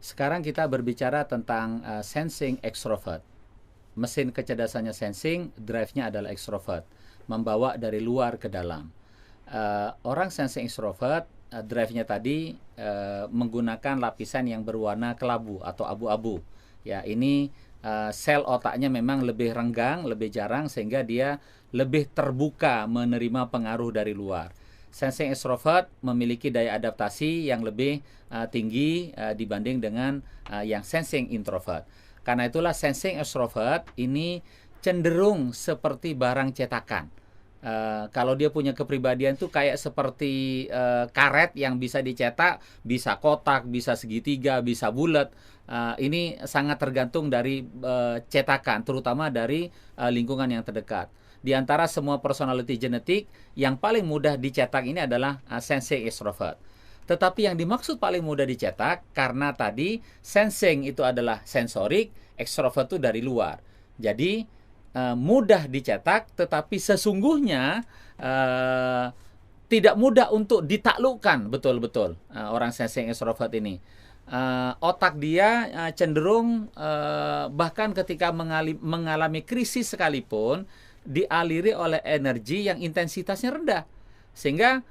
Sekarang kita berbicara tentang sensing extrovert. Mesin kecerdasannya sensing, drive-nya adalah extrovert, membawa dari luar ke dalam. Orang sensing extrovert, drive-nya tadi menggunakan lapisan yang berwarna kelabu atau abu-abu. Ya, ini sel otaknya memang lebih renggang, lebih jarang, sehingga dia lebih terbuka menerima pengaruh dari luar. Sensing extrovert memiliki daya adaptasi yang lebih tinggi dibanding dengan yang sensing introvert. Karena itulah sensing extrovert ini cenderung seperti barang cetakan. Kalau dia punya kepribadian tuh kayak seperti karet yang bisa dicetak, bisa kotak, bisa segitiga, bisa bulat. Ini sangat tergantung dari cetakan, terutama dari lingkungan yang terdekat. Di antara semua personality genetik, yang paling mudah dicetak ini adalah sensing extrovert. Tetapi yang dimaksud paling mudah dicetak, karena tadi sensing itu adalah sensorik, extrovert itu dari luar. Jadi mudah dicetak, tetapi sesungguhnya tidak mudah untuk ditaklukkan betul-betul orang sensing extrovert ini. Otak dia cenderung bahkan ketika mengalami krisis sekalipun dialiri oleh energi yang intensitasnya rendah, sehingga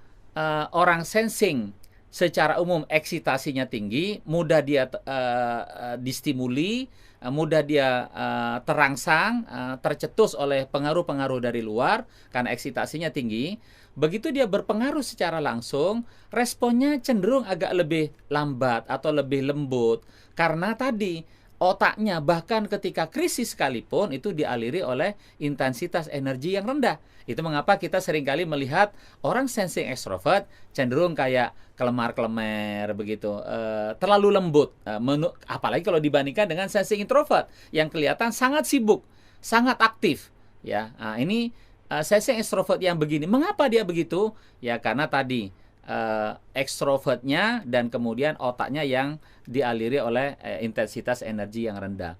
orang sensing secara umum eksitasinya tinggi, mudah dia distimuli, mudah dia terangsang, tercetus oleh pengaruh-pengaruh dari luar karena eksitasinya tinggi. Begitu dia berpengaruh secara langsung, responnya cenderung agak lebih lambat atau lebih lembut, karena tadi otaknya bahkan ketika krisis sekalipun itu dialiri oleh intensitas energi yang rendah. Itu mengapa kita seringkali melihat orang sensing extrovert cenderung kayak kelemar-kelemer begitu, terlalu lembut, apalagi kalau dibandingkan dengan sensing introvert yang kelihatan sangat sibuk, sangat aktif. Ya, ini sensing extrovert yang begini. Mengapa dia begitu? Ya karena tadi ekstrovertnya dan kemudian otaknya yang dialiri oleh intensitas energi yang rendah.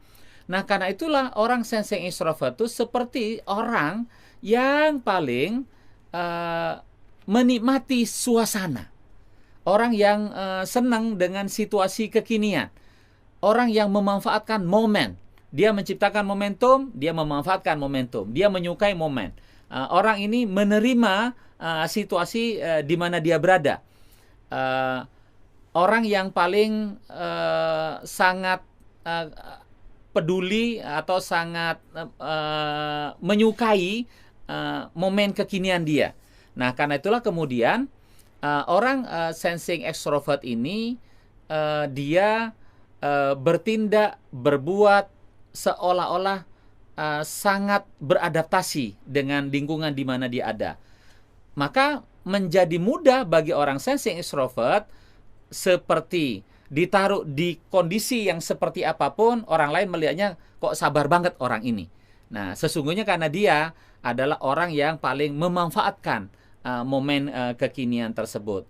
Nah, karena itulah orang sensing extrovert itu seperti orang yang paling menikmati suasana. Orang yang senang dengan situasi kekinian. Orang yang memanfaatkan momen. Dia menciptakan momentum, dia memanfaatkan momentum. Dia menyukai momen. Orang ini menerima situasi di mana dia berada. Orang yang paling sangat peduli atau sangat menyukai momen kekinian dia. Nah, karena itulah kemudian orang sensing extrovert ini dia bertindak, berbuat seolah-olah sangat beradaptasi dengan lingkungan di mana dia ada. Maka menjadi mudah bagi orang sensing extrovert seperti ditaruh di kondisi yang seperti apapun, orang lain melihatnya kok sabar banget orang ini. Nah, sesungguhnya karena dia adalah orang yang paling memanfaatkan momen kekinian tersebut.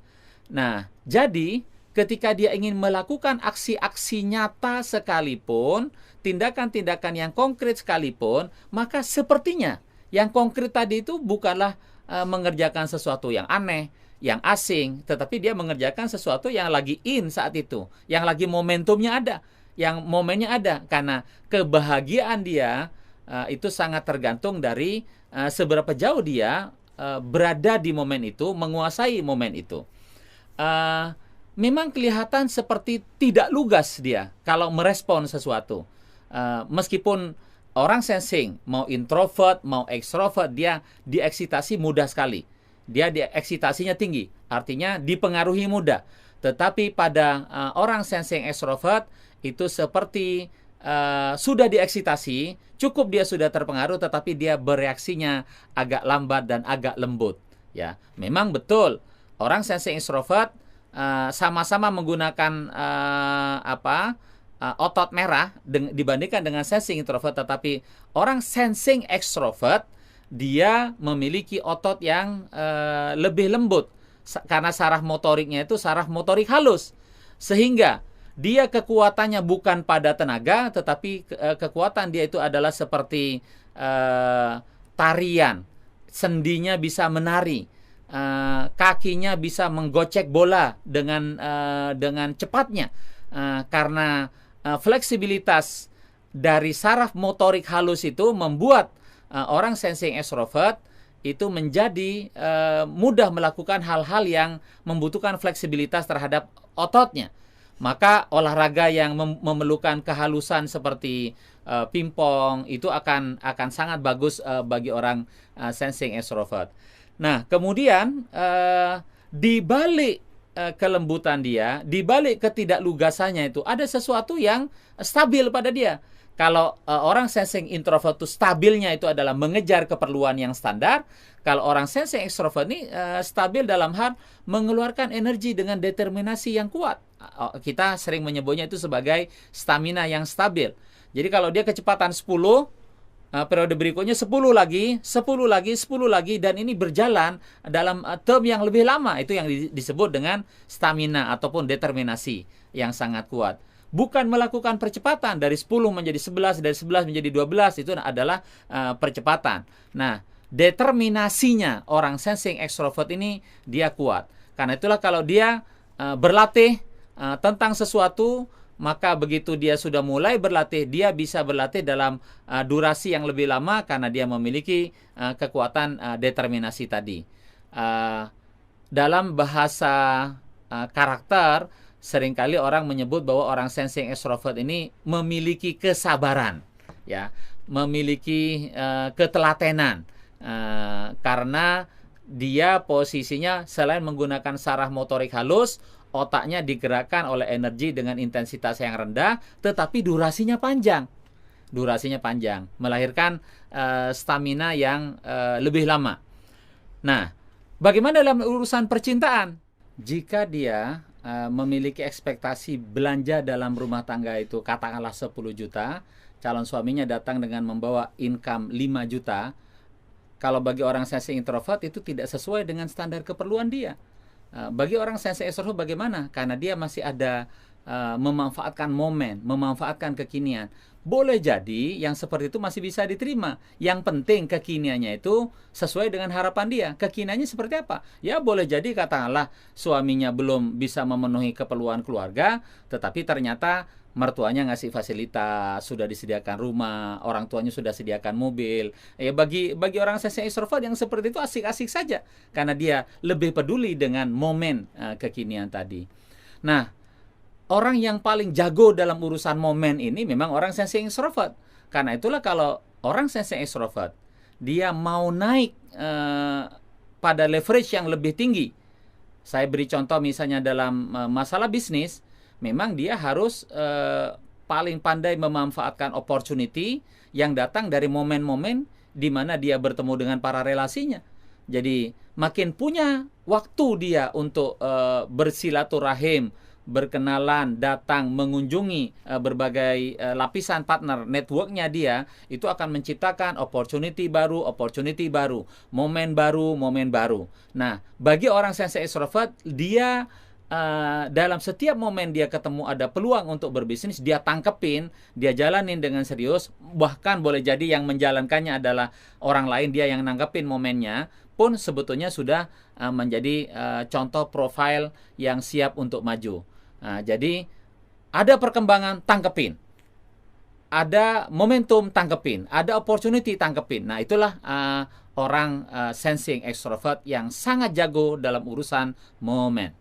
Nah, jadi ketika dia ingin melakukan aksi-aksi nyata sekalipun, tindakan-tindakan yang konkret sekalipun, maka sepertinya yang konkret tadi itu bukanlah mengerjakan sesuatu yang aneh, yang asing, tetapi dia mengerjakan sesuatu yang lagi in saat itu, yang lagi momentumnya ada, yang momennya ada, karena kebahagiaan dia itu sangat tergantung dari seberapa jauh dia berada di momen itu, menguasai momen itu. Memang kelihatan seperti tidak lugas dia kalau merespon sesuatu. Meskipun orang sensing, mau introvert, mau extrovert, dia dieksitasi mudah sekali. Dia dieksitasinya tinggi, artinya dipengaruhi mudah. Tetapi pada orang sensing extrovert, itu seperti sudah dieksitasi, cukup dia sudah terpengaruh, tetapi dia bereaksinya agak lambat dan agak lembut. Ya, memang betul, orang sensing extrovert sama-sama menggunakan otot merah dibandingkan dengan sensing introvert, tetapi orang sensing extrovert dia memiliki otot yang lebih lembut karena saraf motoriknya itu saraf motorik halus, sehingga dia kekuatannya bukan pada tenaga, tetapi kekuatan dia itu adalah seperti tarian, sendinya bisa menari, kakinya bisa menggocek bola dengan cepatnya. karena fleksibilitas dari saraf motorik halus itu membuat orang sensing extrovert itu menjadi mudah melakukan hal-hal yang membutuhkan fleksibilitas terhadap ototnya. Maka olahraga yang memerlukan kehalusan seperti pingpong itu akan sangat bagus bagi orang sensing extrovert. Nah, kemudian di balik kelembutan dia, di balik ketidaklugasannya itu ada sesuatu yang stabil pada dia. Kalau orang sensing introvert itu stabilnya itu adalah mengejar keperluan yang standar. Kalau orang sensing extrovert ini stabil dalam hal mengeluarkan energi dengan determinasi yang kuat. Kita sering menyebutnya itu sebagai stamina yang stabil. Jadi kalau dia kecepatan 10, periode berikutnya 10 lagi, 10 lagi, 10 lagi, dan ini berjalan dalam term yang lebih lama. Itu yang disebut dengan stamina ataupun determinasi yang sangat kuat. Bukan melakukan percepatan dari 10 menjadi 11, dari 11 menjadi 12, itu adalah percepatan. Nah, determinasinya orang sensing extrovert ini dia kuat. Karena itulah kalau dia berlatih tentang sesuatu, maka begitu dia sudah mulai berlatih, dia bisa berlatih dalam durasi yang lebih lama karena dia memiliki kekuatan determinasi tadi. Dalam bahasa karakter, seringkali orang menyebut bahwa orang sensing extrovert ini memiliki kesabaran, ya, memiliki ketelatenan, karena dia posisinya selain menggunakan saraf motorik halus, otaknya digerakkan oleh energi dengan intensitas yang rendah, tetapi durasinya panjang. Durasinya panjang, melahirkan stamina yang lebih lama. Nah, bagaimana dalam urusan percintaan? Jika dia memiliki ekspektasi belanja dalam rumah tangga itu katakanlah 10 juta, calon suaminya datang dengan membawa income 5 juta, kalau bagi orang sensing introvert itu tidak sesuai dengan standar keperluan dia. Bagi orang sensing extrovert bagaimana? Karena dia masih ada memanfaatkan momen, memanfaatkan kekinian. Boleh jadi yang seperti itu masih bisa diterima. Yang penting kekiniannya itu sesuai dengan harapan dia. Kekiniannya seperti apa? Ya boleh jadi katakanlah suaminya belum bisa memenuhi keperluan keluarga, tetapi ternyata mertuanya ngasih fasilitas, sudah disediakan rumah, orang tuanya sudah sediakan mobil. Ya bagi orang sensing extrovert yang seperti itu asik-asik saja, karena dia lebih peduli dengan momen kekinian tadi. Nah, orang yang paling jago dalam urusan momen ini memang orang sensing extrovert. Karena itulah kalau orang sensing extrovert dia mau naik pada leverage yang lebih tinggi. Saya beri contoh misalnya dalam masalah bisnis, memang dia harus paling pandai memanfaatkan opportunity yang datang dari momen-momen di mana dia bertemu dengan para relasinya. Jadi makin punya waktu dia untuk bersilaturahim, berkenalan, datang, mengunjungi berbagai lapisan partner networknya dia, itu akan menciptakan opportunity baru, momen baru. Nah, bagi orang sensing extrovert, dia dalam setiap momen dia ketemu ada peluang untuk berbisnis, dia tangkepin, dia jalanin dengan serius, bahkan boleh jadi yang menjalankannya adalah orang lain, dia yang nanggepin momennya, pun sebetulnya sudah menjadi contoh profil yang siap untuk maju. Jadi ada perkembangan, tangkepin. Ada momentum, tangkepin. Ada opportunity, tangkepin. Nah, itulah orang sensing extrovert yang sangat jago dalam urusan momen.